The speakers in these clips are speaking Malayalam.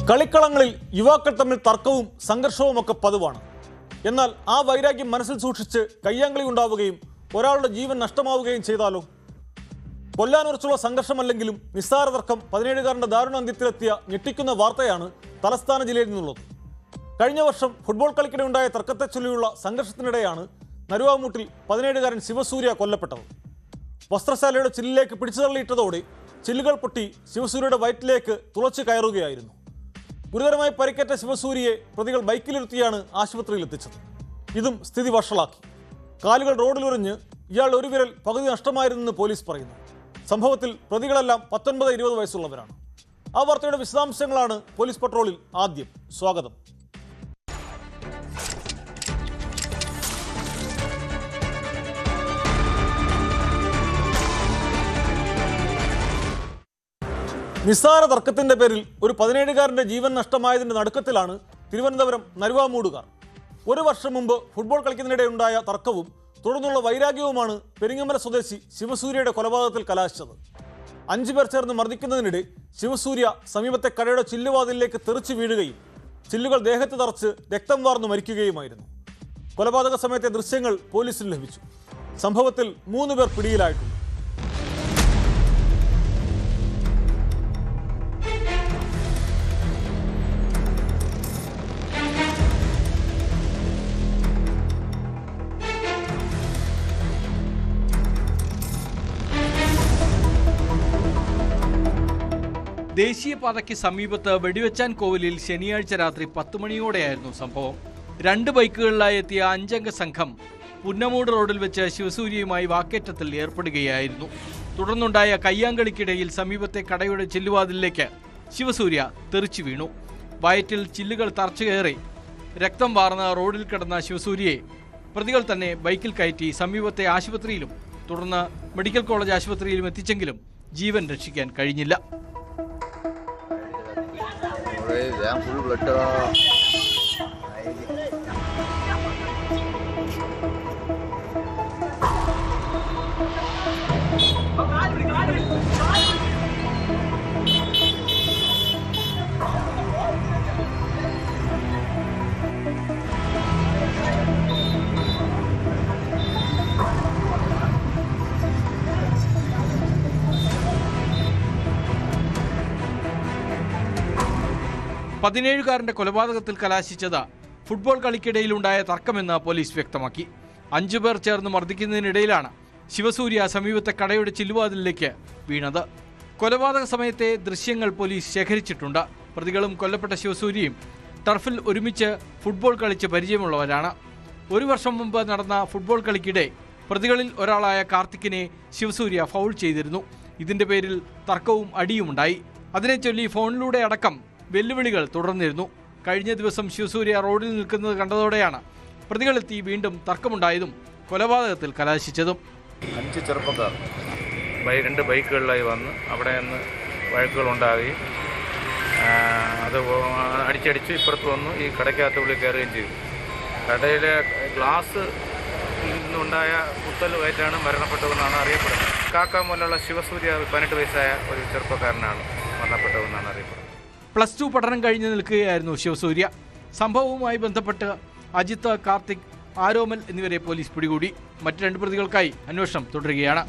കളിക്കളങ്ങളിൽ യുവാക്കൾ തമ്മിൽ തർക്കവും സംഘർഷവുമൊക്കെ പതിവാണ്. എന്നാൽ ആ വൈരാഗ്യം മനസ്സിൽ സൂക്ഷിച്ച് കയ്യാങ്കളി ഉണ്ടാവുകയും ഒരാളുടെ ജീവൻ നഷ്ടമാവുകയും ചെയ്താലോ? കൊല്ലാനുറച്ചുള്ള സംഘർഷമല്ലെങ്കിലും നിസ്സാര തർക്കം 17-കാരന്റെ ദാരുണ അന്ത്യത്തിലെത്തിയ ഞെട്ടിക്കുന്ന വാർത്തയാണ് തലസ്ഥാന ജില്ലയിൽ നിന്നുള്ളത്. കഴിഞ്ഞ വർഷം ഫുട്ബോൾ കളിക്കിടെ ഉണ്ടായ തർക്കത്തെ ചൊല്ലിയുള്ള സംഘർഷത്തിനിടെയാണ് നരുവാമൂട്ടിൽ 17-കാരൻ ശിവസൂര്യ കൊല്ലപ്പെട്ടത്. വസ്ത്രശാലയുടെ ചില്ലിലേക്ക് പിടിച്ചു തള്ളിയിട്ടതോടെ ചില്ലുകൾ പൊട്ടി ശിവസൂര്യയുടെ വയറ്റിലേക്ക് തുളച്ചു കയറുകയായിരുന്നു. ഗുരുതരമായി പരിക്കേറ്റ ശിവസൂര്യയെ പ്രതികൾ ബൈക്കിലിരുത്തിയാണ് ആശുപത്രിയിൽ എത്തിച്ചത്. ഇതും സ്ഥിതി വഷളാക്കി. കാലുകൾ റോഡിലുറിഞ്ഞ് ഇയാൾ ഒരു വിരൽ പകുതി നഷ്ടമായിരുന്നെന്ന് പോലീസ് പറയുന്നു. സംഭവത്തിൽ പ്രതികളെല്ലാം 19-20 വയസ്സുള്ളവരാണ്. ആ വാർത്തയുടെ വിശദാംശങ്ങളാണ് പോലീസ് പട്രോളിൽ ആദ്യം. സ്വാഗതം. നിസ്സാര തർക്കത്തിന്റെ പേരിൽ ഒരു 17-കാരന്റെ ജീവൻ നഷ്ടമായതിന്റെ നടുക്കത്തിലാണ് തിരുവനന്തപുരം നരുവാമൂടുകാർ. ഒരു വർഷം മുമ്പ് ഫുട്ബോൾ കളിക്കുന്നതിനിടെയുണ്ടായ തർക്കവും തുടർന്നുള്ള വൈരാഗ്യവുമാണ് പെരിങ്ങമല സ്വദേശി ശിവസൂര്യയുടെ കൊലപാതകത്തിൽ കലാശിച്ചത്. 5 പേർ ചേർന്ന് മർദ്ദിക്കുന്നതിനിടെ ശിവസൂര്യ സമീപത്തെ കടയുടെ ചില്ലുവാതിലിലേക്ക് തെറിച്ചു വീഴുകയും ചില്ലുകൾ ദേഹത്ത് തറച്ച് രക്തം വാർന്നു മരിക്കുകയുമായിരുന്നു. കൊലപാതക സമയത്തെ ദൃശ്യങ്ങൾ പോലീസിന് ലഭിച്ചു. സംഭവത്തിൽ 3 പേർ പിടിയിലായിട്ടുണ്ട്. ദേശീയപാതയ്ക്ക് സമീപത്ത് വെടിവെച്ചാൻ കോവിലിൽ ശനിയാഴ്ച രാത്രി 10 മണിയോടെയായിരുന്നു സംഭവം. 2 ബൈക്കുകളിലായി എത്തിയ 5-അംഗ സംഘം പുന്നമൂട് റോഡിൽ വെച്ച് ശിവസൂര്യയുമായി വാക്കേറ്റത്തിൽ ഏർപ്പെടുകയായിരുന്നു. തുടർന്നുണ്ടായ കയ്യാങ്കളിക്കിടയിൽ സമീപത്തെ കടയുടെ ചില്ലുവാതിലിലേക്ക് ശിവസൂര്യ തെറിച്ചു വീണു. വയറ്റിൽ ചില്ലുകൾ തറച്ചു കയറി രക്തം വാർന്ന റോഡിൽ കിടന്ന ശിവസൂര്യയെ പ്രതികൾ തന്നെ ബൈക്കിൽ കയറ്റി സമീപത്തെ ആശുപത്രിയിലും തുടർന്ന് മെഡിക്കൽ കോളേജ് ആശുപത്രിയിലും എത്തിച്ചെങ്കിലും ജീവൻ രക്ഷിക്കാൻ കഴിഞ്ഞില്ല. ഫുൾ ബ്ലഡ് പതിനേഴുകാരന്റെ കൊലപാതകത്തിൽ കലാശിച്ചത് ഫുട്ബോൾ കളിക്കിടയിലുണ്ടായ തർക്കമെന്ന് പോലീസ് വ്യക്തമാക്കി. 5 പേർ ചേർന്ന് മർദ്ദിക്കുന്നതിനിടയിലാണ് ശിവസൂര്യ സമീപത്തെ കടയുടെ ചില്ലുവാതിലിലേക്ക് വീണത്. കൊലപാതക സമയത്തെ ദൃശ്യങ്ങൾ പോലീസ് ശേഖരിച്ചിട്ടുണ്ട്. പ്രതികളും കൊല്ലപ്പെട്ട ശിവസൂര്യയും ടർഫിൽ ഒരുമിച്ച് ഫുട്ബോൾ കളിച്ച് പരിചയമുള്ളവരാണ്. 1 വർഷം മുമ്പ് നടന്ന ഫുട്ബോൾ കളിക്കിടെ പ്രതികളിൽ ഒരാളായ കാർത്തിക്കിനെ ശിവസൂര്യ ഫൗൾ ചെയ്തിരുന്നു. ഇതിന്റെ പേരിൽ തർക്കവും അടിയുമുണ്ടായി. അതിനെ ചൊല്ലി ഫോണിലൂടെ അടക്കം വെല്ലുവിളികൾ തുടർന്നിരുന്നു. കഴിഞ്ഞ ദിവസം ശിവസൂര്യ റോഡിൽ നിൽക്കുന്നത് കണ്ടതോടെയാണ് പ്രതികളെത്തി വീണ്ടും തർക്കമുണ്ടായതും കൊലപാതകത്തിൽ കലാശിച്ചതും. 5 ചെറുപ്പക്കാർ 2 ബൈക്കുകളിലായി വന്ന് അവിടെ നിന്ന് വഴക്കുകളുണ്ടാവുകയും അത് അടിച്ചടിച്ച് ഇപ്പുറത്ത് വന്നു ഈ കടയ്ക്കകത്തുള്ളിൽ കയറുകയും ചെയ്തു. കടയിലെ ഗ്ലാസ് നിന്നുണ്ടായ കുത്തലുമായിട്ടാണ് മരണപ്പെട്ടതെന്നാണ് അറിയപ്പെടുന്നത്. കാക്കാമൂലുള്ള ശിവസൂര്യ 18 വയസ്സായ ഒരു ചെറുപ്പക്കാരനാണ് മരണപ്പെട്ടതെന്നാണ് അറിയപ്പെടുന്നത്. +2 പഠനം കഴിഞ്ഞ് നിൽക്കുകയായിരുന്നു ശിവസൂര്യ. സംഭവവുമായി ബന്ധപ്പെട്ട് അജിത്ത്, കാർത്തിക്, ആരോമൽ എന്നിവരെ പോലീസ് പിടികൂടി. മറ്റ് 2 പ്രതികൾക്കായി അന്വേഷണം തുടരുകയാണ്.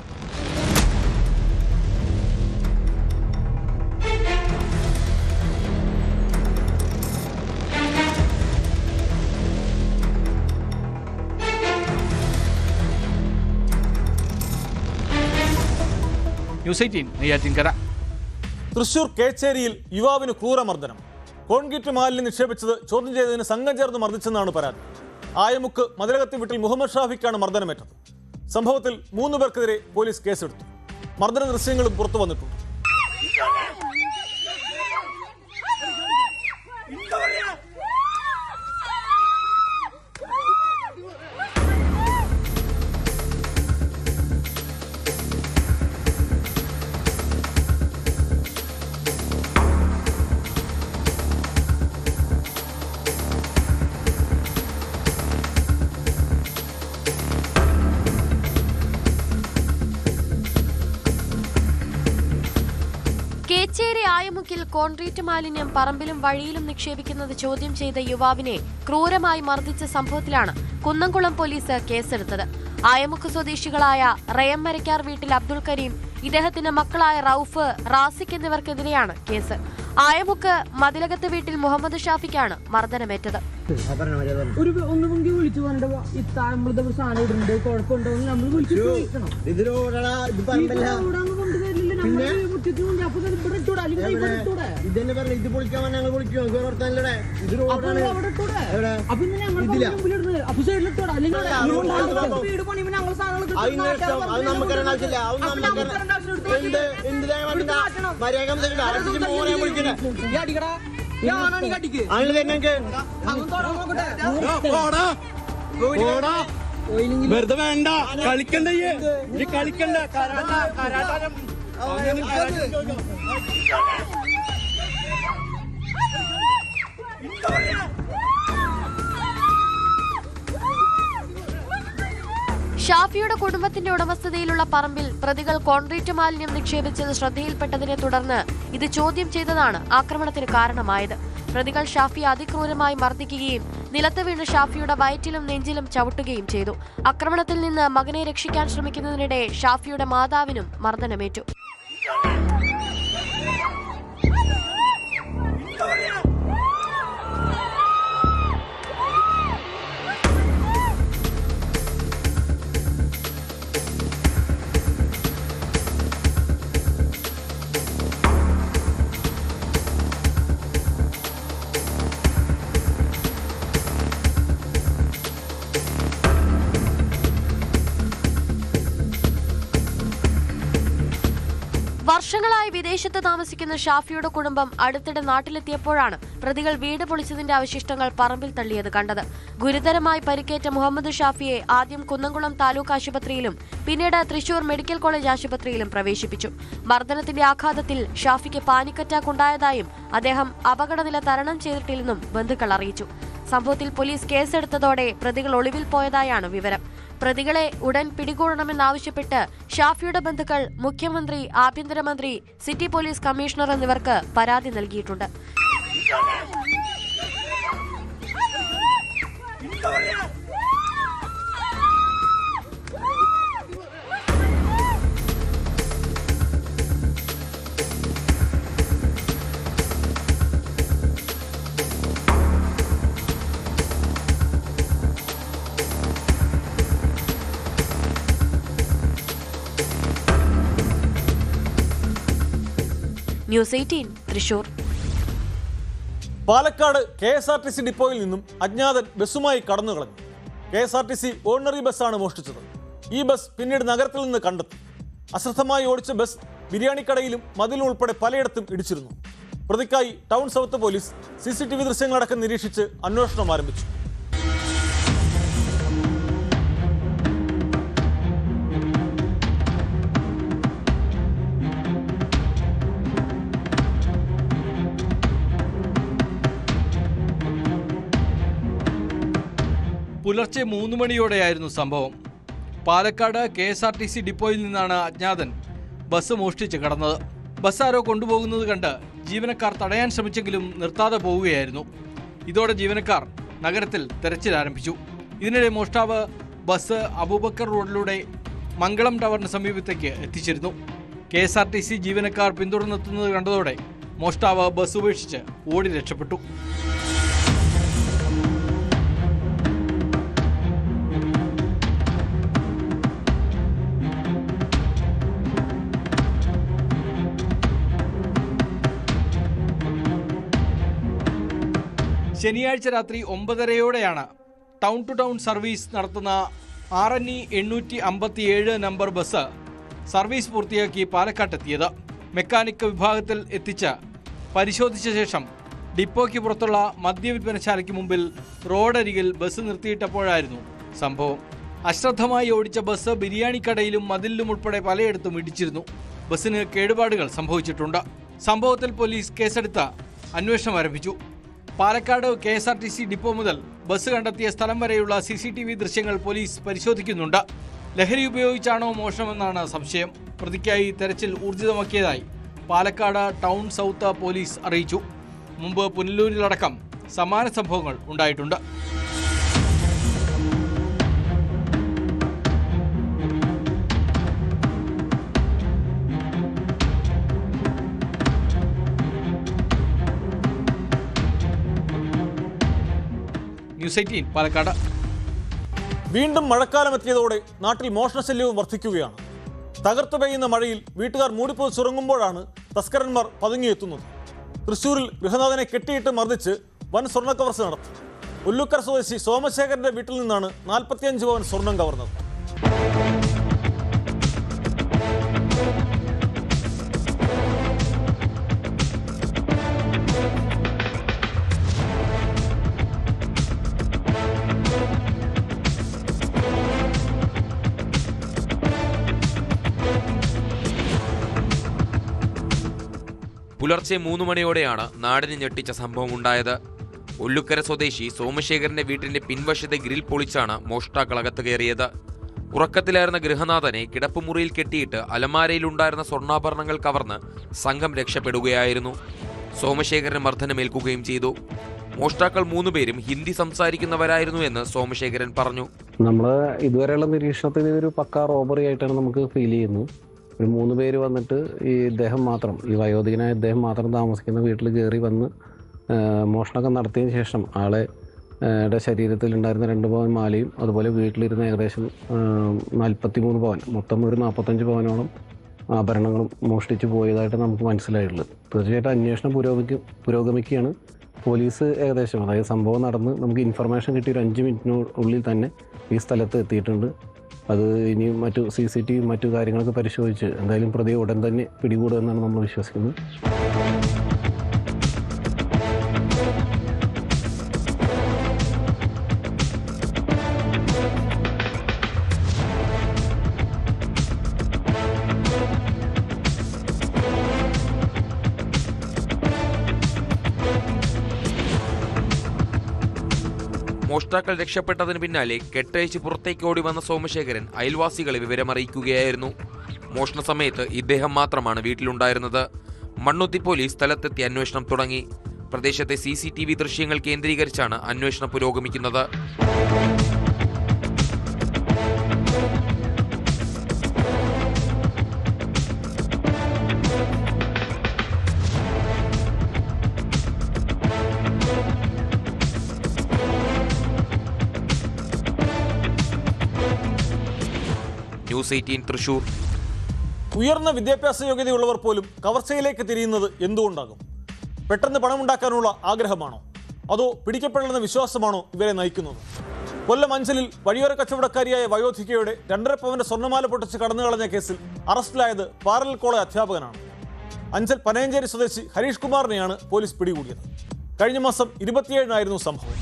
ന്യൂസ് 18 നെയ്യാറ്റിൻകര. തൃശൂർ കേച്ചേരിയിൽ യുവാവിന് ക്രൂരമർദ്ദനം. കോൺക്രീറ്റ് മാലിന്യം നിക്ഷേപിച്ചത് ചോദ്യം ചെയ്തതിന് സംഘം ചേർന്ന് മർദ്ദിച്ചെന്നാണ് പരാതി. ആയമുക്ക് മതിലകത്തി വീട്ടിൽ മുഹമ്മദ് ഷാഫിക്കാണ് മർദ്ദനമേറ്റത്. സംഭവത്തിൽ 3 പേർക്കെതിരെ പോലീസ് കേസെടുത്തു. മർദ്ദന ദൃശ്യങ്ങളും പുറത്തു വന്നിട്ടുണ്ട്. കൊടകേരി ആയമുക്കിൽ കോൺക്രീറ്റ് മാലിന്യം പറമ്പിലും വഴിയിലും നിക്ഷേപിക്കുന്നത് ചോദ്യം ചെയ്ത യുവാവിനെ ക്രൂരമായി മർദ്ദിച്ച സംഭവത്തിലാണ് കുന്നംകുളം പോലീസ് കേസെടുത്തത്. ആയമുക്ക് സ്വദേശികളായ റയംമരക്കാർ വീട്ടിൽ അബ്ദുൾ കരീം, ഇദ്ദേഹത്തിന്റെ മക്കളായ റൌഫ്, റാസിഖ് എന്നിവർക്കെതിരെയാണ് കേസ്. ആയമുക്ക് മതിലകത്ത് വീട്ടിൽ മുഹമ്മദ് ഷാഫിക്കാണ് മർദ്ദനമേറ്റത്. വെറുതെ വേണ്ട, കളിക്കണ്ട കളിക്കണ്ട. ഷാഫിയുടെ കുടുംബത്തിന്റെ ഉടമസ്ഥതയിലുള്ള പറമ്പിൽ പ്രതികൾ കോൺക്രീറ്റ് മാലിന്യം നിക്ഷേപിച്ചത് ശ്രദ്ധയിൽപ്പെട്ടതിനെ തുടർന്ന് ഇത് ചോദ്യം ചെയ്തതാണ് ആക്രമണത്തിന് കാരണമായത്. പ്രതികൾ ഷാഫിയെ അതിക്രൂരമായി മർദ്ദിക്കുകയും നിലത്ത് വീണ് ഷാഫിയുടെ വയറ്റിലും നെഞ്ചിലും ചവിട്ടുകയും ചെയ്തു. ആക്രമണത്തിൽ നിന്ന് മകനെ രക്ഷിക്കാൻ ശ്രമിക്കുന്നതിനിടെ ഷാഫിയുടെ മാതാവിനും മർദ്ദനമേറ്റു. വർഷങ്ങളായി വിദേശത്ത് താമസിക്കുന്ന ഷാഫിയുടെ കുടുംബം അടുത്തിടെ നാട്ടിലെത്തിയപ്പോഴാണ് പ്രതികൾ വീട് പൊളിച്ചതിന്റെ അവശിഷ്ടങ്ങൾ പറമ്പിൽ തള്ളിയത് കണ്ടത്. ഗുരുതരമായി പരിക്കേറ്റ മുഹമ്മദ് ഷാഫിയെ ആദ്യം കുന്നംകുളം താലൂക്ക് ആശുപത്രിയിലും പിന്നീട് തൃശൂർ മെഡിക്കൽ കോളേജ് ആശുപത്രിയിലും പ്രവേശിപ്പിച്ചു. മർദ്ദനത്തിന്റെ ആഘാതത്തിൽ ഷാഫിക്ക് പാനിക് അറ്റാക്ക് ഉണ്ടായതായും അദ്ദേഹം അപകടനില തരണം ചെയ്തിട്ടില്ലെന്നും ബന്ധുക്കൾ അറിയിച്ചു. സംഭവത്തിൽ പോലീസ് കേസെടുത്തതോടെ പ്രതികൾ ഒളിവിൽ പോയതായാണ് വിവരം. പ്രതികളെ ഉടൻ പിടികൂടണമെന്നാവശ്യപ്പെട്ട് ഷാഫിയുടെ ബന്ധുക്കൾ മുഖ്യമന്ത്രി, ആഭ്യന്തരമന്ത്രി, സിറ്റി പോലീസ് കമ്മീഷണർ എന്നിവർക്ക് പരാതി നൽകിയിട്ടുണ്ട്. ന്യൂസ് 18 തൃശൂർ. പാലക്കാട് KSRTC ഡിപ്പോയിൽ നിന്നും അജ്ഞാതൻ ബസ്സുമായി കടന്നുകളഞ്ഞു. KSRTC ഓർഡിനറി ബസ്സാണ് മോഷ്ടിച്ചത്. ഈ ബസ് പിന്നീട് നഗരത്തിൽ നിന്ന് കണ്ടെത്തി. അശ്രദ്ധമായി ഓടിച്ച ബസ് ബിരിയാണിക്കടയിലും മതിലും ഉൾപ്പെടെ പലയിടത്തും ഇടിച്ചിരുന്നു. പ്രതിക്കായി ടൗൺ സൗത്ത് പോലീസ് CCTV ദൃശ്യങ്ങളടക്കം നിരീക്ഷിച്ച് അന്വേഷണം ആരംഭിച്ചു. പുലർച്ചെ 3 മണിയോടെയായിരുന്നു സംഭവം. പാലക്കാട് KSRTC ഡിപ്പോയിൽ നിന്നാണ് അജ്ഞാതൻ ബസ് മോഷ്ടിച്ച് കടന്നത്. ബസ് ആരോ കൊണ്ടുപോകുന്നത് കണ്ട് ജീവനക്കാർ തടയാൻ ശ്രമിച്ചെങ്കിലും നിർത്താതെ പോവുകയായിരുന്നു. ഇതോടെ ജീവനക്കാർ നഗരത്തിൽ തെരച്ചിൽ ആരംഭിച്ചു. ഇതിനിടെ മോഷ്ടാവ് ബസ് അബൂബക്കർ റോഡിലൂടെ മംഗളം ടവറിന് സമീപത്തേക്ക് എത്തിച്ചിരുന്നു. KSRTC ജീവനക്കാർ പിന്തുടർന്നെത്തുന്നത് കണ്ടതോടെ മോഷ്ടാവ് ബസ് ഉപേക്ഷിച്ച് ഓടി രക്ഷപ്പെട്ടു. ശനിയാഴ്ച രാത്രി 9:30യോടെയാണ് ടൗൺ ടു ടൗൺ സർവീസ് നടത്തുന്ന RNE 857 നമ്പർ ബസ് സർവീസ് പൂർത്തിയാക്കി പാലക്കാട്ടെത്തിയത്. മെക്കാനിക് വിഭാഗത്തിൽ എത്തിച്ച് പരിശോധിച്ച ശേഷം ഡിപ്പോയ്ക്ക് പുറത്തുള്ള മദ്യവിൽപ്പനശാലയ്ക്ക് മുമ്പിൽ റോഡരികിൽ ബസ് നിർത്തിയിട്ടപ്പോഴായിരുന്നു സംഭവം. അശ്രദ്ധമായി ഓടിച്ച ബസ് ബിരിയാണിക്കടയിലും മതിലിലും ഉൾപ്പെടെ പലയിടത്തും ഇടിച്ചിരുന്നു. ബസ്സിന് കേടുപാടുകൾ സംഭവിച്ചിട്ടുണ്ട്. സംഭവത്തിൽ പോലീസ് കേസെടുത്ത് അന്വേഷണം ആരംഭിച്ചു. പാലക്കാട് KSRTC ഡിപ്പോ മുതൽ ബസ് കണ്ടെത്തിയ സ്ഥലം വരെയുള്ള CCTV ദൃശ്യങ്ങൾ പോലീസ് പരിശോധിക്കുന്നുണ്ട്. ലഹരി ഉപയോഗിച്ചാണോ മോഷണമെന്നാണ് സംശയം. പ്രതിക്കായി തെരച്ചിൽ ഊർജിതമാക്കിയതായി പാലക്കാട് ടൗൺ സൗത്ത് പോലീസ് അറിയിച്ചു. മുമ്പ് പുനലൂരിലടക്കം സമാന സംഭവങ്ങൾ ഉണ്ടായിട്ടുണ്ട്. ന്യൂസ് 18 പാലക്കാട്. വീണ്ടും മഴക്കാലമെത്തിയതോടെ നാട്ടിൽ മോഷണശല്യവും വർദ്ധിക്കുകയാണ്. തകർത്തു പെയ്യുന്ന മഴയിൽ വീട്ടുകാർ മൂടിപ്പൊതിച്ചുറങ്ങുമ്പോഴാണ് തസ്കരന്മാർ പതുങ്ങിയെത്തുന്നത്. തൃശ്ശൂരിൽ ഗൃഹനാഥനെ കെട്ടിയിട്ട് മർദ്ദിച്ച് വൻ സ്വർണ്ണ കവർച്ച നടത്തി. ഉല്ലുക്കര സ്വദേശി സോമശേഖരന്റെ വീട്ടിൽ നിന്നാണ് 45 പവൻ സ്വർണം കവർന്നത്. പുലർച്ചെ 3 മണിയോടെയാണ് നാടിനെ ഞെട്ടിച്ച സംഭവം ഉണ്ടായത്. ഉല്ലുക്കര സ്വദേശി സോമശേഖരന്റെ വീട്ടിന്റെ പിൻവശത്തെ ഗ്രിൽ പൊളിച്ചാണ് മോഷ്ടാക്കൾ അകത്ത് കയറിയത്. ഉറക്കത്തിലായിരുന്ന ഗൃഹനാഥനെ കിടപ്പുമുറിയിൽ കെട്ടിയിട്ട് അലമാരയിലുണ്ടായിരുന്ന സ്വർണ്ണാഭരണങ്ങൾ കവർന്ന് സംഘം രക്ഷപ്പെടുകയായിരുന്നു. സോമശേഖരന് മർദ്ദനമേൽക്കുകയും ചെയ്തു. മോഷ്ടാക്കൾ 3 പേരും ഹിന്ദി സംസാരിക്കുന്നവരായിരുന്നു എന്ന് സോമശേഖരൻ പറഞ്ഞു. നമ്മൾ ഇതുവരെയുള്ള നിരീക്ഷണത്തിൽ ഇതൊരു പക്കാ റോബറി ആയിട്ടാണ് നമുക്ക് ഫീൽ ചെയ്യുന്നത്. ഒരു 3 പേര് വന്നിട്ട് ഇദ്ദേഹം മാത്രം, ഈ വയോധികനായ ഇദ്ദേഹം മാത്രം താമസിക്കുന്ന വീട്ടിൽ കയറി വന്ന് മോഷണമൊക്കെ നടത്തിയതിന് ശേഷം ആളെ ശരീരത്തിലുണ്ടായിരുന്ന 2 പവൻ മാലയും അതുപോലെ വീട്ടിലിരുന്ന ഏകദേശം 43 പവൻ, മൊത്തം ഒരു 45 പവനോളം ആഭരണങ്ങളും മോഷ്ടിച്ചു പോയതായിട്ട് നമുക്ക് മനസ്സിലായിട്ടുള്ളത്. തീർച്ചയായിട്ടും അന്വേഷണം പുരോഗമിക്കുകയാണ്. പോലീസ് ഏകദേശം, അതായത് സംഭവം നടന്ന് നമുക്ക് ഇൻഫർമേഷൻ കിട്ടിയ ഒരു 5 മിനിറ്റിനുള്ളിൽ തന്നെ ഈ സ്ഥലത്ത് എത്തിയിട്ടുണ്ട്. അത് ഇനി മറ്റു CCTV മറ്റു കാര്യങ്ങളൊക്കെ പരിശോധിച്ച് എന്തായാലും പ്രതിയെ ഉടൻ തന്നെ പിടികൂടുമെന്നാണ് നമ്മൾ വിശ്വസിക്കുന്നത്. മോഷ്ടാക്കൾ രക്ഷപ്പെട്ടതിന് പിന്നാലെ കെട്ടഴിച്ച് പുറത്തേക്ക് ഓടി വന്ന സോമശേഖരൻ അയൽവാസികളെ വിവരമറിയിക്കുകയായിരുന്നു. മോഷണ സമയത്ത് ഇദ്ദേഹം മാത്രമാണ് വീട്ടിലുണ്ടായിരുന്നത്. മണ്ണുത്തി പോലീസ് സ്ഥലത്തെത്തി അന്വേഷണം തുടങ്ങി. പ്രദേശത്തെ CCTV ദൃശ്യങ്ങൾ കേന്ദ്രീകരിച്ചാണ് അന്വേഷണം പുരോഗമിക്കുന്നത്. ന്യൂസ് 18 തൃശൂർ. ഉയർന്ന വിദ്യാഭ്യാസ യോഗ്യതയുള്ളവർ പോലും കവർച്ചയിലേക്ക് തിരിയുന്നത് എന്തുകൊണ്ടാകും? പെട്ടെന്ന് പണമുണ്ടാക്കാനുള്ള ആഗ്രഹമാണോ, അതോ പിടിക്കപ്പെടണമെന്ന വിശ്വാസമാണോ ഇവരെ നയിക്കുന്നത്? കൊല്ലം അഞ്ചലിൽ വഴിയോര കച്ചവടക്കാരിയായ വയോധികയുടെ 2.5 പവന്റെ സ്വർണ്ണമാല പൊട്ടിച്ച് കടന്നുകളഞ്ഞ കേസിൽ അറസ്റ്റിലായത് പാരലൽ കോളേജ് അധ്യാപകനാണ്. അഞ്ചൽ പനയഞ്ചേരി സ്വദേശി ഹരീഷ് കുമാറിനെയാണ് പോലീസ് പിടികൂടിയത്. കഴിഞ്ഞ മാസം 27-നായിരുന്നു സംഭവം.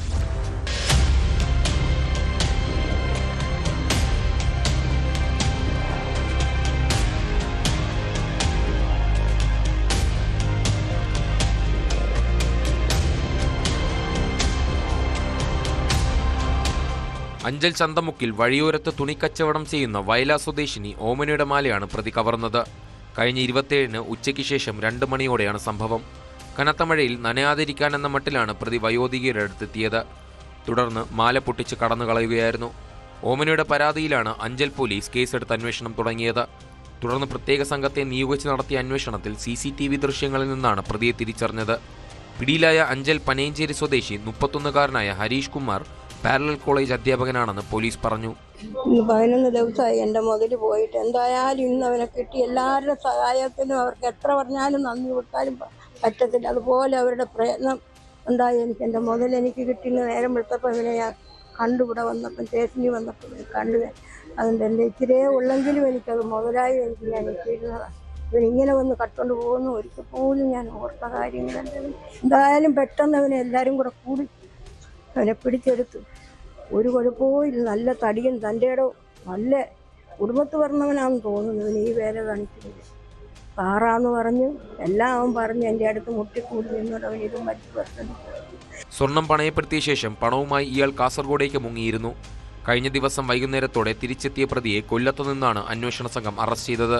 അഞ്ചൽ ചന്തമുക്കിൽ വഴിയോരത്ത് തുണിക്കച്ചവടം ചെയ്യുന്ന വയലാ സ്വദേശിനി ഓമനയുടെ മാലയാണ് പ്രതി കവർന്നത്. കഴിഞ്ഞ 27-ന് ഉച്ചയ്ക്ക് ശേഷം 2 മണിയോടെയാണ് സംഭവം. കനത്ത മഴയിൽ നനയാതിരിക്കാനെന്ന മട്ടിലാണ് പ്രതി വയോധികയുടെ അടുത്തെത്തിയത്. തുടർന്ന് മാല പൊട്ടിച്ച് കടന്നു കളയുകയായിരുന്നു. ഓമനയുടെ പരാതിയിലാണ് അഞ്ചൽ പോലീസ് കേസെടുത്ത് അന്വേഷണം തുടങ്ങിയത്. തുടർന്ന് പ്രത്യേക സംഘത്തെ നിയോഗിച്ച് നടത്തിയ അന്വേഷണത്തിൽ CCTV ദൃശ്യങ്ങളിൽ നിന്നാണ് പ്രതിയെ തിരിച്ചറിഞ്ഞത്. പിടിയിലായ അഞ്ചൽ പനയഞ്ചേരി സ്വദേശി 31-കാരനായ ഹരീഷ് കുമാർ പാരലൽ കോളേജ് അധ്യാപകനാണെന്ന് പോലീസ് പറഞ്ഞു. 11 ദിവസമായി എൻ്റെ മുതൽ പോയിട്ട്. എന്തായാലും ഇന്ന് അവനെ കിട്ടി. എല്ലാവരുടെ സഹായത്തിനും അവർക്ക് എത്ര പറഞ്ഞാലും നന്ദി കൊടുത്താലും പറ്റത്തില്ല. അതുപോലെ അവരുടെ പ്രയത്നം ഉണ്ടായി. എൻ്റെ മുതൽ എനിക്ക് കിട്ടിയ നേരം വെളുത്തപ്പോൾ ഇവനെ ഞാൻ കണ്ടുകൂടെ വന്നപ്പം സ്റ്റേഷനിൽ വന്നപ്പോൾ കണ്ടു. അതുകൊണ്ട് എൻ്റെ ഇച്ചിരേ ഉള്ളെങ്കിലും എനിക്കത് മുതലായി എനിക്ക് ഞാൻ എത്തിയിരുന്നതാണ്. ഇവനിങ്ങനെ വന്ന് കട്ടുകൊണ്ട് പോകുന്നു ഒരിക്കൽ പോലും ഞാൻ ഓർത്ത കാര്യങ്ങൾ. എന്തായാലും പെട്ടെന്ന് അവനെ എല്ലാവരും കൂടെ കൂടി അവനെ പിടിച്ചെടുത്തു. ഒരു കുഴപ്പവും ഇല്ല. നല്ല തടിയൻ, തൻ്റെ ഇടവും നല്ല കുടുംബത്ത് പറഞ്ഞവനാണെന്ന് തോന്നുന്നു ഇവന് ഈ വേല കാണിക്കുന്നത്. കാറാന്ന് പറഞ്ഞു എല്ലാം അവൻ പറഞ്ഞു. എൻ്റെ അടുത്ത് മുട്ടിക്കൂടി നിന്നോട് അവൻ ഇതും മരിച്ചു വരുത്തുന്നു. സ്വർണം പണയപ്പെടുത്തിയ ശേഷം പണവുമായി ഇയാൾ കാസർഗോഡേക്ക് മുങ്ങിയിരുന്നു. കഴിഞ്ഞ ദിവസം വൈകുന്നേരത്തോടെ തിരിച്ചെത്തിയ പ്രതിയെ കൊല്ലത്തു നിന്നാണ് അന്വേഷണ സംഘം അറസ്റ്റ് ചെയ്തത്.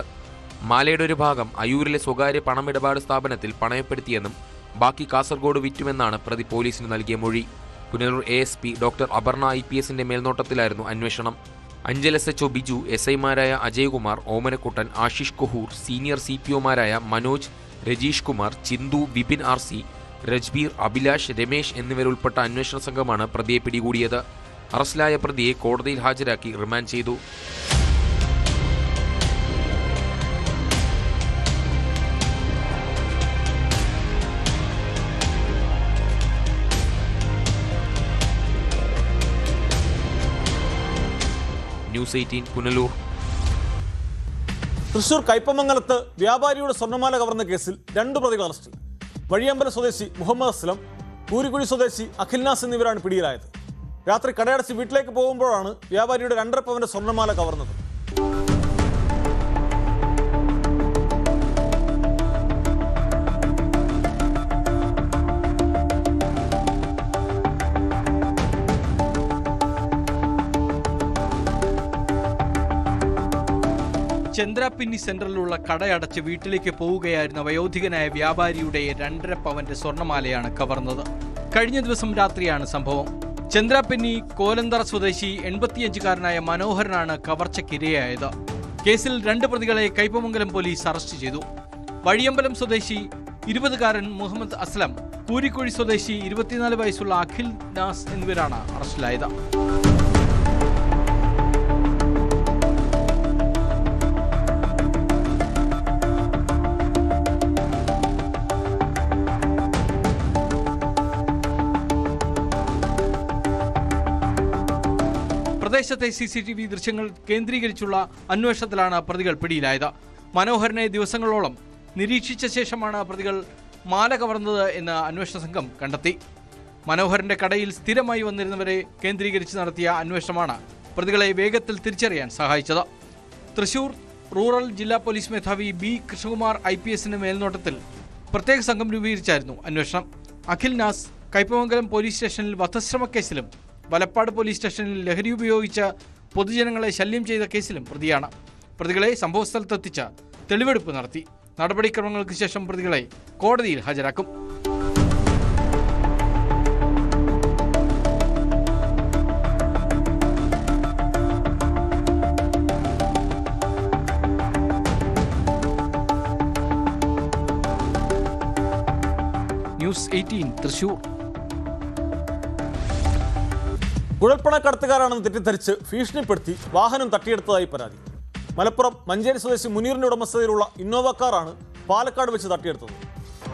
മാലയുടെ ഒരു ഭാഗം അയൂരിലെ സ്വകാര്യ പണമിടപാട് സ്ഥാപനത്തിൽ പണയപ്പെടുത്തിയെന്നും ബാക്കി കാസർഗോഡ് വിറ്റുമെന്നാണ് പ്രതി പോലീസിന് നൽകിയ മൊഴി. പുനലൂർ ASP ഡോക്ടർ അപർണ IPSന്റെ മേൽനോട്ടത്തിലായിരുന്നു അന്വേഷണം. അഞ്ചൽ SHO ബിജു, SIമാരായ അജയ്കുമാർ, ഓമനക്കുട്ടൻ, ആശിഷ് കൊഹൂർ, സീനിയർ CPOമാരായ മനോജ്, രജീഷ് കുമാർ, ചിന്തു, വിപിൻ RC, രജ്ബീർ, അഭിലാഷ്, രമേശ് എന്നിവരുൾപ്പെട്ട അന്വേഷണ സംഘമാണ് പ്രതിയെ പിടികൂടിയത്. അറസ്റ്റിലായ പ്രതിയെ കോടതിയിൽ ഹാജരാക്കി റിമാൻഡ് ചെയ്തു. ന്യൂസ് 18 പുനലൂർ. തൃശൂർ കയ്പമംഗലത്ത് വ്യാപാരിയുടെ സ്വർണ്ണമാല കവർന്ന കേസിൽ 2 പ്രതികൾ അറസ്റ്റിൽ. വഴിയമ്പലം സ്വദേശി മുഹമ്മദ് അസ്ലം, കൂരിക്കുഴി സ്വദേശി അഖിൽനാസ് എന്നിവരാണ് പിടിയിലായത്. രാത്രി കടയടച്ച് വീട്ടിലേക്ക് പോകുമ്പോഴാണ് വ്യാപാരിയുടെ 2.5 പവന്റെ സ്വർണ്ണമാല കവർന്നത്. ചന്ദ്രാപിന്നി സെന്ററിലുള്ള കടയടച്ച് വീട്ടിലേക്ക് പോവുകയായിരുന്ന വയോധികനായ വ്യാപാരിയുടെ 2.5 പവന്റെ സ്വർണ്ണമാലയാണ് കവർന്നത്. കഴിഞ്ഞ ദിവസം രാത്രിയാണ് സംഭവം. ചന്ദ്രാപിന്നി കോലന്തറ സ്വദേശി 85-കാരനായ മനോഹരനാണ് കവർച്ചയ്ക്കിരയായത്. കേസിൽ 2 പ്രതികളെ കയ്പമംഗലം പോലീസ് അറസ്റ്റ് ചെയ്തു. വഴിയമ്പലം സ്വദേശി 20-കാരൻ മുഹമ്മദ് അസ്ലം, കൂരിക്കുഴി സ്വദേശി 24 വയസ്സുള്ള അഖിൽ നാസ് എന്നിവരാണ് അറസ്റ്റിലായത്. പ്രദേശത്തെ CCTV ദൃശ്യങ്ങൾ കേന്ദ്രീകരിച്ചുള്ള അന്വേഷണത്തിലാണ് പ്രതികൾ പിടിയിലായത്. മനോഹരനെ ദിവസങ്ങളോളം നിരീക്ഷിച്ച ശേഷമാണ് പ്രതികൾ മാല കവർന്നത് എന്ന് അന്വേഷണ സംഘം കണ്ടെത്തി. മനോഹരന്റെ കടയിൽ സ്ഥിരമായി വന്നിരുന്നവരെ കേന്ദ്രീകരിച്ച് നടത്തിയ അന്വേഷണമാണ് പ്രതികളെ വേഗത്തിൽ തിരിച്ചറിയാൻ സഹായിച്ചത്. തൃശൂർ റൂറൽ ജില്ലാ പോലീസ് മേധാവി B. കൃഷ്ണകുമാർ IPSന്റെ മേൽനോട്ടത്തിൽ പ്രത്യേക സംഘം രൂപീകരിച്ചായിരുന്നു അന്വേഷണം. അഖിൽ നാസ് കയ്പമംഗലം പോലീസ് സ്റ്റേഷനിൽ വധശ്രമക്കേസിലും വലപ്പാട് പോലീസ് സ്റ്റേഷനിൽ ലഹരി ഉപയോഗിച്ച് പൊതുജനങ്ങളെ ശല്യം ചെയ്ത കേസിലും പ്രതിയാണ്. പ്രതികളെ സംഭവസ്ഥലത്തെത്തിച്ച് തെളിവെടുപ്പ് നടത്തി. നടപടിക്രമങ്ങൾക്ക് ശേഷം പ്രതികളെ കോടതിയിൽ ഹാജരാക്കും. ന്യൂസ് 18 തൃശൂർ. കുഴൽപ്പണക്കടത്തുകാരാണെന്ന് തെറ്റിദ്ധരിച്ച് ഭീഷണിപ്പെടുത്തി വാഹനം തട്ടിയെടുത്തതായി പരാതി. മലപ്പുറം മഞ്ചേരി സ്വദേശി മുനീറിന്റെ ഉടമസ്ഥതയിലുള്ള ഇന്നോവ കാറാണ് പാലക്കാട് വെച്ച് തട്ടിയെടുത്തത്.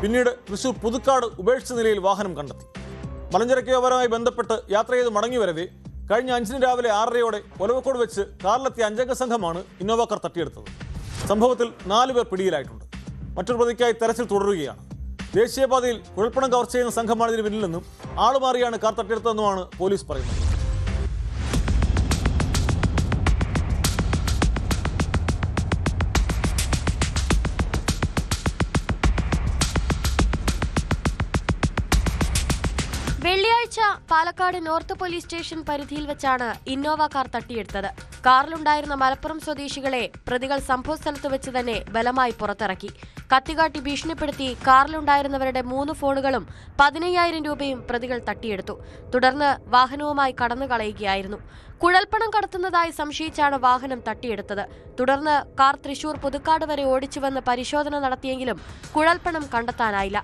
പിന്നീട് തൃശൂർ പുതുക്കാട് ഉപേക്ഷിച്ച നിലയിൽ വാഹനം കണ്ടെത്തി. മലഞ്ചരക്ക് വ്യാപാരവുമായി ബന്ധപ്പെട്ട് യാത്ര ചെയ്ത് മടങ്ങി വരവെ കഴിഞ്ഞ 5 രാവിലെ 6:30 ഒലവക്കോട് വെച്ച് കാറിലെത്തിയ 5-അംഗ സംഘമാണ് ഇന്നോവ കാർ തട്ടിയെടുത്തത്. സംഭവത്തിൽ 4 പേർ പിടിയിലായിട്ടുണ്ട്. മറ്റൊരു പ്രതിക്കായി തെരച്ചിൽ തുടരുകയാണ്. ദേശീയപാതയിൽ കുഴൽപ്പണം കവർ ചെയ്യുന്ന സംഘമാണ് ഇതിന് പിന്നിലെന്നും ആളുമാറിയാണ് കാർ തട്ടിയെടുത്തതെന്നുമാണ് പോലീസ് പറയുന്നത്. വെള്ളിയാഴ്ച പാലക്കാട് നോർത്ത് പോലീസ് സ്റ്റേഷൻ പരിധിയിൽ വെച്ചാണ് ഇന്നോവ കാർ തട്ടിയെടുത്തത്. കാറിലുണ്ടായിരുന്ന മലപ്പുറം സ്വദേശികളെ പ്രതികൾ സംഭവസ്ഥലത്ത് വെച്ച് തന്നെ ബലമായി പുറത്തിറക്കി. കത്തികാട്ടി ഭീഷണിപ്പെടുത്തി കാറിലുണ്ടായിരുന്നവരുടെ 3 ഫോണുകളും 15,000 രൂപയും പ്രതികൾ തട്ടിയെടുത്തു. തുടർന്ന് വാഹനവുമായി കടന്നു കളയുകയായിരുന്നു. കുഴൽപ്പണം കടത്തുന്നതായി സംശയിച്ചാണ് വാഹനം തട്ടിയെടുത്തത്. തുടർന്ന് കാർ തൃശൂർ പുതുക്കാട് വരെ ഓടിച്ചുവന്ന് പരിശോധന നടത്തിയെങ്കിലും കുഴൽപ്പണം കണ്ടെത്താനായില്ല.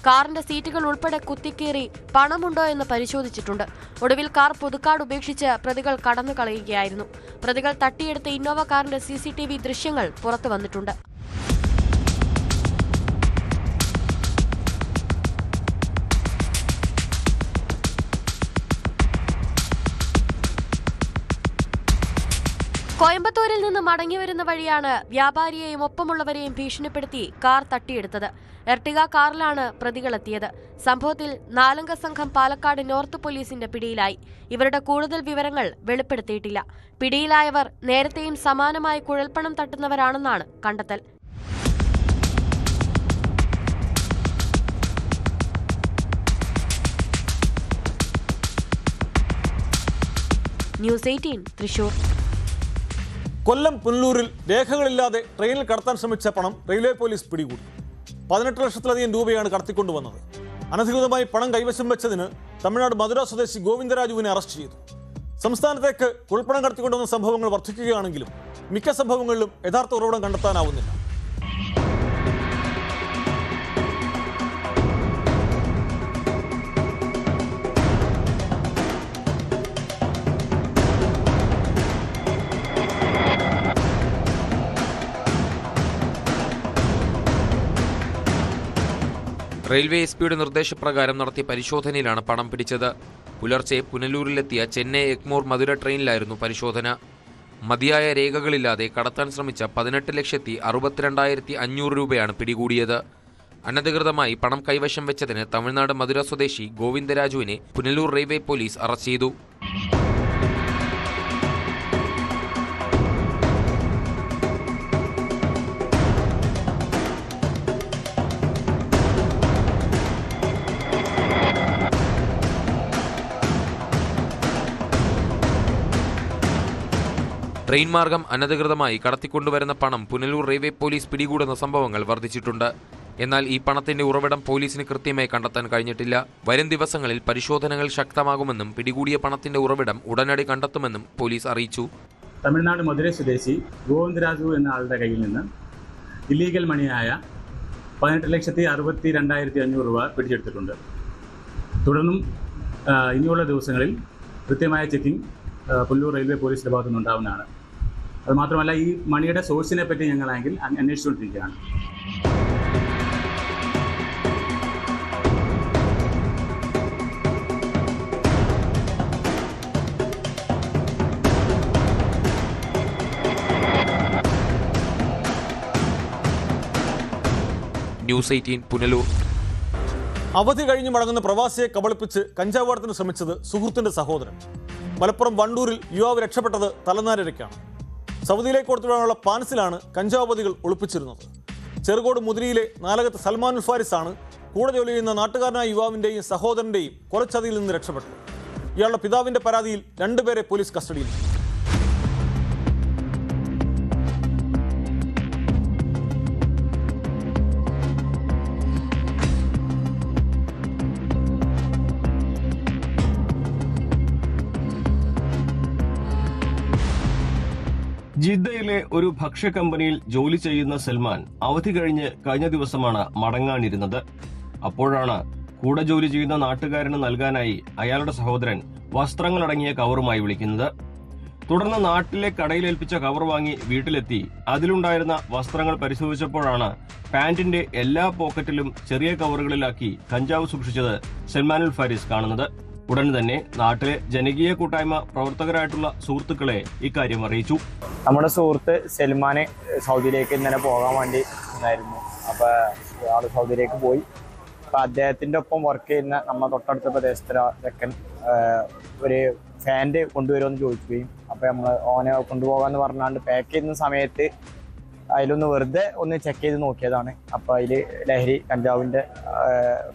കാറിന്റെ സീറ്റുകൾ ഉൾപ്പെടെ കുത്തിക്കേറി പണമുണ്ടോ എന്ന് പരിശോധിച്ചിട്ടുണ്ട്. ഒടുവിൽ കാർ പുതുക്കാട് ഉപേക്ഷിച്ച് പ്രതികൾ കടന്നു കളയുകയായിരുന്നു. പ്രതികൾ തട്ടിയെടുത്ത ഇന്നോവ കാറിന്റെ CCTV ദൃശ്യങ്ങൾ പുറത്തു വന്നിട്ടുണ്ട്. കോയമ്പത്തൂരിൽ നിന്ന് മടങ്ങിവരുന്ന വഴിയാണ് വ്യാപാരിയെയും ഒപ്പമുള്ളവരെയും ഭീഷണിപ്പെടുത്തി കാർ തട്ടിയെടുത്തത്. എർട്ടിക കാറിലാണ് പ്രതികളെത്തിയത്. സംഭവത്തിൽ 4-അംഗ സംഘം പാലക്കാട് നോർത്ത് പോലീസിന്റെ പിടിയിലായി. ഇവരുടെ കൂടുതൽ വിവരങ്ങൾ വെളിപ്പെടുത്തിയിട്ടില്ല. പിടിയിലായവർ നേരത്തെയും സമാനമായ കുഴൽപ്പണം തട്ടുന്നവരാണെന്നാണ് കണ്ടെത്തൽ. ന്യൂസ് 18 തൃശൂർ. കൊല്ലം പുനലൂരിൽ രേഖകളില്ലാതെ ട്രെയിനിൽ കടത്താൻ ശ്രമിച്ച പണം റെയിൽവേ പോലീസ് പിടികൂടി. 18 ലക്ഷത്തിലധികം രൂപയാണ് കടത്തിക്കൊണ്ടുവന്നത്. അനധികൃതമായി പണം കൈവശം വെച്ചതിന് തമിഴ്നാട് മധുര സ്വദേശി ഗോവിന്ദരാജുവിനെ അറസ്റ്റ് ചെയ്തു. സംസ്ഥാനത്തേക്ക് കുഴൽപ്പണം കടത്തിക്കൊണ്ടുവന്ന സംഭവങ്ങൾ വർദ്ധിക്കുകയാണെങ്കിലും മിക്ക സംഭവങ്ങളിലും യഥാർത്ഥ ഉറവിടം കണ്ടെത്താനാവുന്നില്ല. റെയിൽവേ എസ്.പിയുടെ നിർദ്ദേശപ്രകാരം നടത്തിയ പരിശോധനയിലാണ് പണം പിടിച്ചത്. പുലർച്ചെ പുനലൂരിലെത്തിയ ചെന്നൈ എഗ്മോർ മധുര ട്രെയിനിലായിരുന്നു പരിശോധന. മതിയായ രേഖകളില്ലാതെ കടത്താൻ ശ്രമിച്ച 18,62,500 രൂപയാണ് പിടികൂടിയത്. അനധികൃതമായി പണം കൈവശം വെച്ചതിന് തമിഴ്നാട് മധുര സ്വദേശി ഗോവിന്ദരാജുവിനെ പുനലൂർ റെയിൽവേ പോലീസ് അറസ്റ്റ് ചെയ്തു. ട്രെയിൻ മാർഗം അനധികൃതമായി കടത്തിക്കൊണ്ടുവരുന്ന പണം പുനലൂർ റെയിൽവേ പോലീസ് പിടികൂടുന്ന സംഭവങ്ങൾ വർദ്ധിച്ചിട്ടുണ്ട്. എന്നാൽ ഈ പണത്തിന്റെ ഉറവിടം പോലീസിന് കൃത്യമായി കണ്ടെത്താൻ കഴിഞ്ഞിട്ടില്ല. വരും ദിവസങ്ങളിൽ പരിശോധനകൾ ശക്തമാകുമെന്നും പിടികൂടിയ പണത്തിന്റെ ഉറവിടം ഉടനടി കണ്ടെത്തുമെന്നും പോലീസ് അറിയിച്ചു. തമിഴ്നാട് മധുര സ്വദേശി ഗോവിന്ദരാജു എന്ന ആളുടെ കയ്യിൽ നിന്ന് ഇല്ലീഗൽ മണിയായ 18,62,500 രൂപ പിടിച്ചെടുത്തിട്ടുണ്ട്. തുടർന്നും ഇനിയുള്ള ദിവസങ്ങളിൽ കൃത്യമായ ചെക്കിംഗ് പുനലൂർ റെയിൽവേ പോലീസിന്റെ ഭാഗത്തുനിന്ന് ഉണ്ടാവുന്നതാണ്. അതുമാത്രമല്ല, ഈ മണിയുടെ സോഴ്സിനെ പറ്റി ഞങ്ങളാണെങ്കിൽ അന്വേഷിച്ചുകൊണ്ടിരിക്കുകയാണ്. ന്യൂസ് 18 പുനലൂർ. അവധി കഴിഞ്ഞ് മടങ്ങുന്ന പ്രവാസിയെ കബളിപ്പിച്ച് കഞ്ചാവാടത്തിന് ശ്രമിച്ചത് സുഹൃത്തിന്റെ സഹോദരൻ. മലപ്പുറം വണ്ടൂരിൽ യുവാവ് രക്ഷപ്പെട്ടത് തലനാരിഴയ്ക്കാണ്. സൗദിയിലേക്ക് കൊടുത്തുവിടാനുള്ള പാൻസിലാണ് കഞ്ചാവതികൾ ഒളിപ്പിച്ചിരുന്നത്. ചെറുകോട് മുതിരിയിലെ നാലകത്ത് സൽമാനുൽ ഫാരിസാണ് കൂടെ ജോലി ചെയ്യുന്ന നാട്ടുകാരനായ യുവാവിൻ്റെയും സഹോദരൻ്റെയും കൊലച്ചതിയിൽ നിന്ന് രക്ഷപ്പെട്ടത്. ഇയാളുടെ പിതാവിൻ്റെ പരാതിയിൽ 2 പേരെ പോലീസ് കസ്റ്റഡിയിൽ. ജിദ്ദയിലെ ഒരു ഭക്ഷ്യ കമ്പനിയിൽ ജോലി ചെയ്യുന്ന സൽമാൻ അവധി കഴിഞ്ഞ് കഴിഞ്ഞ ദിവസമാണ് മടങ്ങാനിരുന്നത്. അപ്പോഴാണ് കൂടെ ജോലി ചെയ്യുന്ന നാട്ടുകാരന് നൽകാനായി അയാളുടെ സഹോദരൻ വസ്ത്രങ്ങളടങ്ങിയ കവറുമായി വിളിക്കുന്നത്. തുടർന്ന് നാട്ടിലെ കടയിലേൽപ്പിച്ച കവർ വാങ്ങി വീട്ടിലെത്തി അതിലുണ്ടായിരുന്ന വസ്ത്രങ്ങൾ പരിശോധിച്ചപ്പോഴാണ് പാന്റിന്റെ എല്ലാ പോക്കറ്റിലും ചെറിയ കവറുകളിലാക്കി കഞ്ചാവ് സൂക്ഷിച്ചത് സൽമാനുൽ ഫാരിസ് കാണുന്നത്. ഉടൻ തന്നെ നാട്ടിലെ ജനകീയ കൂട്ടായ്മ പ്രവർത്തകരായിട്ടുള്ള സുഹൃത്തുക്കളെ ഇക്കാര്യം അറിയിച്ചു. നമ്മുടെ സുഹൃത്ത് സൽമാന് സൗദിയിലേക്ക് ഇന്നലെ പോകാൻ വേണ്ടി ഉണ്ടായിരുന്നു. അപ്പോൾ ആള് സൗദിയിലേക്ക് പോയി. അപ്പോൾ അദ്ദേഹത്തിൻ്റെ ഒപ്പം വർക്ക് ചെയ്യുന്ന നമ്മുടെ തൊട്ടടുത്ത പ്രദേശത്തിലെ ചെക്കൻ ഒരു ഫാൻറ് കൊണ്ടുവരുമെന്ന് ചോദിക്കുകയും അപ്പോൾ നമ്മൾ ഓനെ കൊണ്ടുപോകാമെന്ന് പറഞ്ഞാണ്ട് പാക്ക് ചെയ്യുന്ന സമയത്ത് അതിലൊന്ന് വെറുതെ ഒന്ന് ചെക്ക് ചെയ്ത് നോക്കിയതാണ്. അപ്പോൾ അതിൽ ലഹരി കഞ്ചാവിൻ്റെ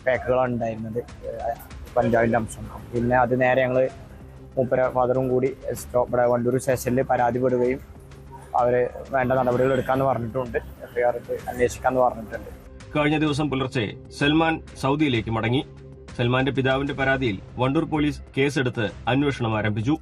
പാക്കുകളാണ് ഉണ്ടായിരുന്നത്, കഞ്ചാവിൻ്റെ അംശം. പിന്നെ അത് നേരെ ഞങ്ങൾ മൂപ്പര ഫാദറും കൂടി ഇവിടെ വണ്ടൂർ സ്റ്റേഷനിൽ പരാതിപ്പെടുകയും അവർ വേണ്ട നടപടികൾ എടുക്കാമെന്ന് പറഞ്ഞിട്ടുണ്ട്. FIR അന്വേഷിക്കാമെന്ന് പറഞ്ഞിട്ടുണ്ട്. കഴിഞ്ഞ ദിവസം പുലർച്ചെ സൽമാൻ സൗദിയിലേക്ക് മടങ്ങി. സൽമാന്റെ പിതാവിന്റെ പരാതിയിൽ വണ്ടൂർ പോലീസ് കേസെടുത്ത് അന്വേഷണം ആരംഭിച്ചു.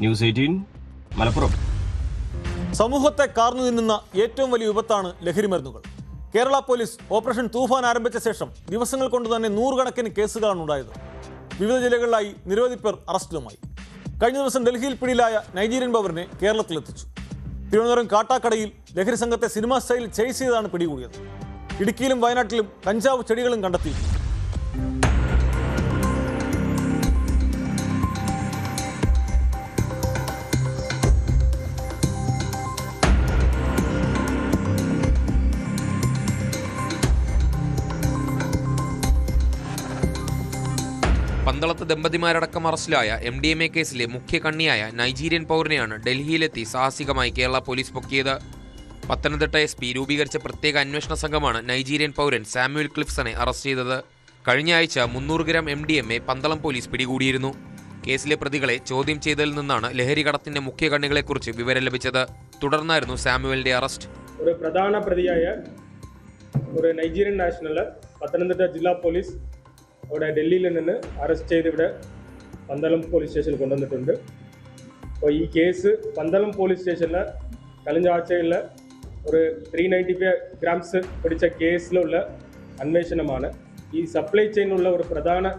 ന്യൂസ് 18 മലപ്പുറം. സമൂഹത്തെ കാർന്നു തിന്നുന്ന ഏറ്റവും വലിയ വിപത്താണ് ലഹരിമരുന്നുകൾ. കേരള പോലീസ് ഓപ്പറേഷൻ തൂഫാൻ ആരംഭിച്ച ശേഷം ദിവസങ്ങൾ കൊണ്ട് തന്നെ 100 കണക്കിന് കേസുകളാണ് ഉണ്ടായത്. വിവിധ ജില്ലകളിലായി നിരവധി പേർ അറസ്റ്റിലുമായി. കഴിഞ്ഞ ദിവസം ഡൽഹിയിൽ പിടിയിലായ നൈജീരിയൻ പൗരനെ കേരളത്തിലെത്തിച്ചു. തിരുവനന്തപുരം കാട്ടാക്കടയിൽ ലഹരി സംഘത്തെ സിനിമാ സ്റ്റൈലിൽ ചേസ് ചെയ്താണ് പിടികൂടിയത്. ഇടുക്കിയിലും വയനാട്ടിലും കഞ്ചാവ് ചെടികളും കണ്ടെത്തിയിരുന്നു. പന്തളത്ത് ദമ്പതിമാരടക്കം അറസ്റ്റിലായ MDMA കേസിലെ മുഖ്യ കണ്ണിയായ നൈജീരിയൻ പൗരനെയാണ് ഡൽഹിയിലെത്തി സാഹസികമായി കേരള പോലീസ് പൊക്കിയത്. പത്തനംതിട്ട SP രൂപീകരിച്ച പ്രത്യേക അന്വേഷണ സംഘമാണ് നൈജീരിയൻ പൗരൻ സാമുവൽ ക്ലിഫ്സനെ അറസ്റ്റ് ചെയ്തത്. കഴിഞ്ഞ ആഴ്ച 300 ഗ്രാം MDMA പന്തളം പോലീസ് പിടികൂടിയിരുന്നു. കേസിലെ പ്രതികളെ ചോദ്യം ചെയ്തതിൽ നിന്നാണ് ലഹരി കടത്തിന്റെ മുഖ്യ കണ്ണികളെക്കുറിച്ച് വിവരം ലഭിച്ചത്. തുടർന്നായിരുന്നു സാമുവലിന്റെ അറസ്റ്റ്. ഒരു പ്രധാന പ്രതിയായ ഒരു നൈജീരിയൻ നാഷണല് പത്തനംതിട്ട ജില്ലാ പോലീസ് ഇവിടെ ഡൽഹിയിൽ നിന്ന് അറസ്റ്റ് ചെയ്ത് ഇവിടെ പന്തളം പോലീസ് സ്റ്റേഷനിൽ കൊണ്ടുവന്നിട്ടുണ്ട്. അപ്പോൾ ഈ കേസ് പന്തളം പോലീസ് സ്റ്റേഷനിൽ കഴിഞ്ഞ ആഴ്ചയിൽ ഒരു 395 ഗ്രാംസ് പിടിച്ച കേസിലുള്ള അന്വേഷണമാണ്. ഈ സപ്ലൈ ചെയിനുള്ള ഒരു പ്രധാന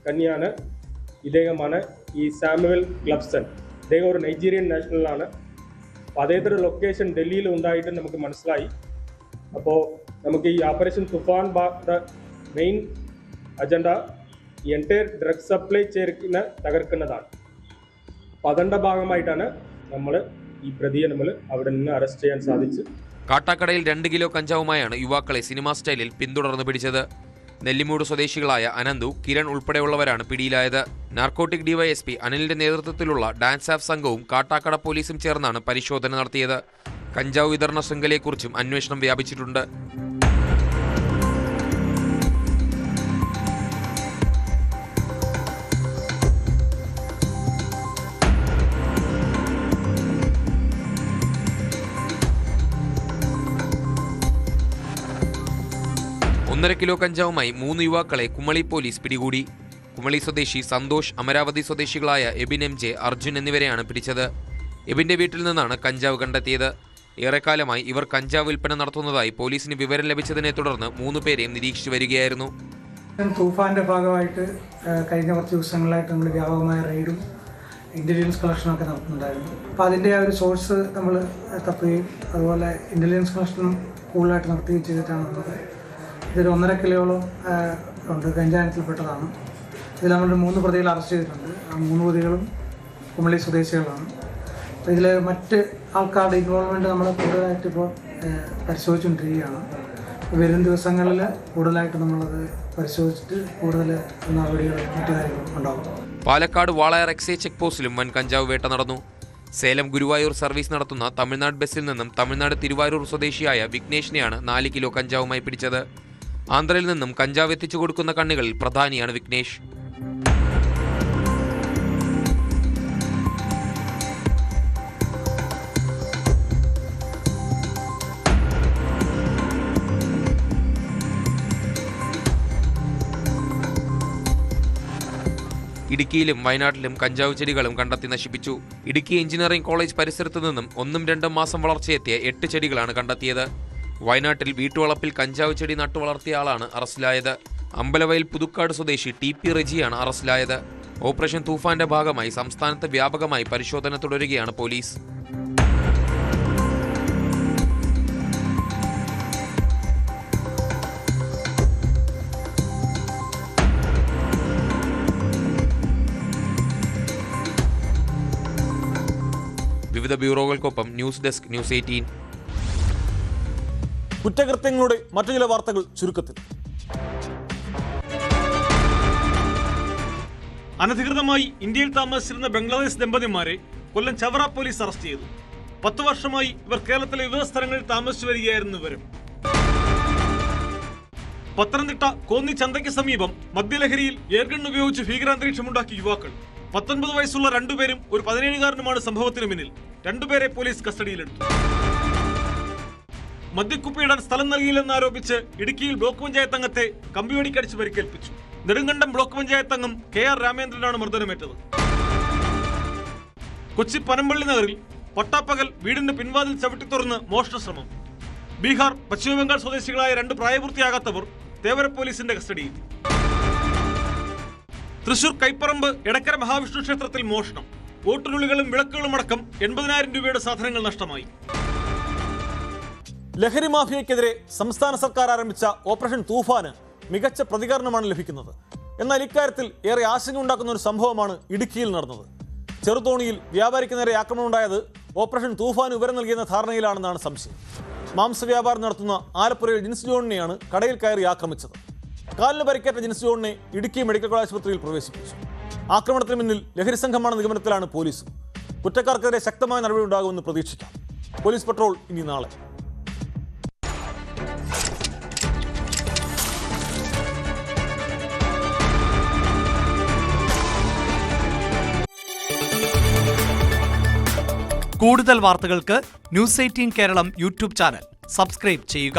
കന്യാണ് ഇദ്ദേഹമാണ് ഈ സാമുവൽ ക്ലിഫ്സൺ. ഇദ്ദേഹം ഒരു നൈജീരിയൻ നാഷണലാണ്. അപ്പോൾ അദ്ദേഹത്തിൻ്റെ ലൊക്കേഷൻ ഡൽഹിയിൽ ഉണ്ടായിട്ട് നമുക്ക് മനസ്സിലായി. അപ്പോൾ നമുക്ക് ഈ ഓപ്പറേഷൻ തുഫാൻ മെയിൻ അജണ്ട ഈ എൻറ്റയർ ഡ്രഗ് സപ്ലൈ ചെയിനെ തകർക്കുന്നതാണ്. അപ്പോൾ അതിൻ്റെ ഭാഗമായിട്ടാണ് നമ്മൾ ഈ പ്രതിയെ അവിടെ നിന്ന് അറസ്റ്റ് ചെയ്യാൻ സാധിച്ചു. കാട്ടാക്കടയിൽ 2 കിലോ കഞ്ചാവുമായാണ് യുവാക്കളെ സിനിമാ സ്റ്റൈലിൽ പിന്തുടർന്ന് പിടിച്ചത്. നെല്ലിമൂട് സ്വദേശികളായ അനന്തു, കിരൺ ഉൾപ്പെടെയുള്ളവരാണ് പിടിയിലായത്. നാർക്കോട്ടിക് DYSP അനിലിന്റെ നേതൃത്വത്തിലുള്ള ഡാൻസ് ആഫ് സംഘവും കാട്ടാക്കട പോലീസും ചേർന്നാണ് പരിശോധന നടത്തിയത്. കഞ്ചാവ് വിതരണ ശൃംഖലയെക്കുറിച്ചും അന്വേഷണം വ്യാപിച്ചിട്ടുണ്ട്. ഒന്നര കിലോ കഞ്ചാവുമായി 3 യുവാക്കളെ കുമളി പോലീസ് പിടികൂടി. കുമളി സ്വദേശി സന്തോഷ്, അമരാവതി സ്വദേശികളായ എബിൻ MJ, അർജുൻ എന്നിവരെയാണ് പിടിച്ചത്. എബിന്റെ വീട്ടിൽ നിന്നാണ് കഞ്ചാവ് കണ്ടെത്തിയത്. ഏറെക്കാലമായി ഇവർ കഞ്ചാവ് വിൽപ്പന നടത്തുന്നതായി പോലീസിന് വിവരം ലഭിച്ചതിനെ തുടർന്ന് 3 പേരെയും നിരീക്ഷിച്ചു വരികയായിരുന്നു. തൂഫാന്റെ ഭാഗമായിട്ട് കഴിഞ്ഞ കുറച്ച് ദിവസങ്ങളായിട്ട് നമ്മൾ വ്യാപകമായ റെയ്ഡും ഇന്റലിജൻസ് കളക്ഷനൊക്കെ നടത്തുന്നുണ്ടായിരുന്നു. അപ്പോൾ അതിൻ്റെ ആ ഒരു സോഴ്സ് നമ്മൾ തപ്പുകയും അതുപോലെ ഇന്റലിജൻസ് കളക്ഷനും കൂടുതലായിട്ട് നടത്തുകയും ചെയ്തിട്ടാണ് വന്നത്. ഇതൊരു 1.5 കിലോയോളം ഉണ്ട്, ഗഞ്ചാനത്തിൽപ്പെട്ടതാണ്. ഇതിൽ നമ്മൾ 3 പ്രതികൾ അറസ്റ്റ് ചെയ്തിട്ടുണ്ട്. ആ 3 പ്രതികളും കുമളി സ്വദേശികളാണ്. അപ്പോൾ ഇതിൽ മറ്റ് ആൾക്കാരുടെ ഇൻവോൾവ്മെൻറ്റ് നമ്മൾ കൂടുതലായിട്ട് ഇപ്പോൾ പരിശോധിച്ചുകൊണ്ടിരിക്കുകയാണ്. വരും ദിവസങ്ങളിൽ കൂടുതലായിട്ട് നമ്മളത് പരിശോധിച്ചിട്ട് കൂടുതൽ നടപടികളും മറ്റു കാര്യങ്ങളും ഉണ്ടാകും. പാലക്കാട് വാളയാർ എക്സൈസ് ചെക്ക് പോസ്റ്റിലും വൻ കഞ്ചാവ് വേട്ട നടന്നു. സേലം ഗുരുവായൂർ സർവീസ് നടത്തുന്ന തമിഴ്നാട് ബസ്സിൽ നിന്നും തമിഴ്നാട് തിരുവാരൂർ സ്വദേശിയായ വിഘ്നേഷിനെയാണ് 4 കിലോ കഞ്ചാവുമായി പിടിച്ചത്. ആന്ധ്രയിൽ നിന്നും കഞ്ചാവ് എത്തിച്ചു കൊടുക്കുന്ന കണ്ണികളിൽ പ്രധാനിയാണ് വിഘ്നേഷ്. ഇടുക്കിയിലും വയനാട്ടിലും കഞ്ചാവ് ചെടികളും കണ്ടെത്തി നശിപ്പിച്ചു. ഇടുക്കി എഞ്ചിനീയറിംഗ് കോളേജ് പരിസരത്ത് നിന്നും 1-2 മാസം വളർച്ചയെത്തിയ 8 ചെടികളാണ് കണ്ടെത്തിയത്. വയനാട്ടിൽ വീട്ടുവളപ്പിൽ കഞ്ചാവ് ചെടി നട്ടുവളർത്തിയ ആളാണ് അറസ്റ്റിലായത്. അമ്പലവയൽ പുതുക്കാട് സ്വദേശി TP റെജിയാണ് അറസ്റ്റിലായത്. ഓപ്പറേഷൻ തൂഫാന്റെ ഭാഗമായി സംസ്ഥാനത്ത് വ്യാപകമായി പരിശോധന തുടരുകയാണ് പോലീസ്. വിവിധ ബ്യൂറോകൾക്കൊപ്പം ന്യൂസ് ഡെസ്ക്, ന്യൂസ് 18. കുറ്റകൃത്യങ്ങളുടെ മറ്റു ചില വാർത്തകൾ ചുരുക്കത്തിൽ. അനധികൃതമായി ഇന്ത്യയിൽ താമസിച്ചിരുന്ന ബംഗ്ലാദേശ് ദമ്പതിമാരെ കൊല്ലം ചവറ പോലീസ് അറസ്റ്റ് ചെയ്തു. 10 വർഷമായി ഇവർ കേരളത്തിലെ വിവിധ സ്ഥലങ്ങളിൽ താമസിച്ചു വരികയായിരുന്നു. ഇവരും പത്തനംതിട്ട കോന്നി ചന്തയ്ക്ക് സമീപം മദ്യലഹരിയിൽ എയർഗൺ ഉപയോഗിച്ച് ഭീകരാന്തരീക്ഷമുണ്ടാക്കിയ യുവാക്കൾ. 19 വയസ്സുള്ള 2 പേരും ഒരു 17-കാരനുമാണ് സംഭവത്തിന് പിന്നിൽ. 2 പേരെ പോലീസ് കസ്റ്റഡിയിലെടുത്തു. മദ്യക്കുപ്പിയിടാൻ സ്ഥലം നൽകിയില്ലെന്നാരോപിച്ച് ഇടുക്കിയിൽ ബ്ലോക്ക് പഞ്ചായത്ത് അംഗത്തെ കമ്പിവടിക്കടിച്ച് പരിക്കേൽപ്പിച്ചു. നെടുങ്കണ്ടം ബ്ലോക്ക് പഞ്ചായത്ത് അംഗം KR രാമേന്ദ്രനാണ് മർദ്ദനമേറ്റത്. കൊച്ചി പനമ്പള്ളി നഗറിൽ പട്ടാപ്പകൽ വീടിന്റെ പിൻവാതിൽ ചവിട്ടി തുറന്ന് മോഷണ ശ്രമം. ബീഹാർ, പശ്ചിമബംഗാൾ സ്വദേശികളായ 2 പ്രായപൂർത്തിയാകാത്തവർ തേവര പോലീസിന്റെ കസ്റ്റഡിയിൽ. തൃശൂർ കൈപ്പറമ്പ് എടക്കര മഹാവിഷ്ണു ക്ഷേത്രത്തിൽ മോഷണം. വോട്ടുരുളികളും വിളക്കുകളും അടക്കം 80,000 രൂപയുടെ സാധനങ്ങൾ നഷ്ടമായി. ലഹരി മാഫിയയ്ക്കെതിരെ സംസ്ഥാന സർക്കാർ ആരംഭിച്ച ഓപ്പറേഷൻ തൂഫാന് മികച്ച പ്രതികരണമാണ് ലഭിക്കുന്നത്. എന്നാൽ ഇക്കാര്യത്തിൽ ഏറെ ആശങ്കയുണ്ടാക്കുന്ന ഒരു സംഭവമാണ് ഇടുക്കിയിൽ നടന്നത്. ചെറുതോണിയിൽ വ്യാപാരിക്ക് നേരെ ആക്രമണമുണ്ടായത് ഓപ്പറേഷൻ തൂഫാൻ വിവരം നൽകിയെന്ന ധാരണയിലാണെന്നാണ് സംശയം. മാംസവ്യാപാരം നടത്തുന്ന ആലപ്പുഴയിൽ ജിൻസ് ജോണിനെയാണ് കടയിൽ കയറി ആക്രമിച്ചത്. കാലിന് പരിക്കേറ്റ ജിൻസ് ജോണിനെ ഇടുക്കി മെഡിക്കൽ കോളേജ് ആശുപത്രിയിൽ പ്രവേശിപ്പിച്ചു. ആക്രമണത്തിന് പിന്നിൽ ലഹരി സംഘമാണ് നിഗമനത്തിലാണ് പോലീസ്. കുറ്റക്കാർക്കെതിരെ ശക്തമായ നടപടി ഉണ്ടാകുമെന്ന് പ്രതീക്ഷിക്കാം. പോലീസ് പട്രോൾ ഇനി നാളെ. കൂടുതൽ വാർത്തകൾക്ക് news 18 Keralam YouTube channel subscribe ചെയ്യുക.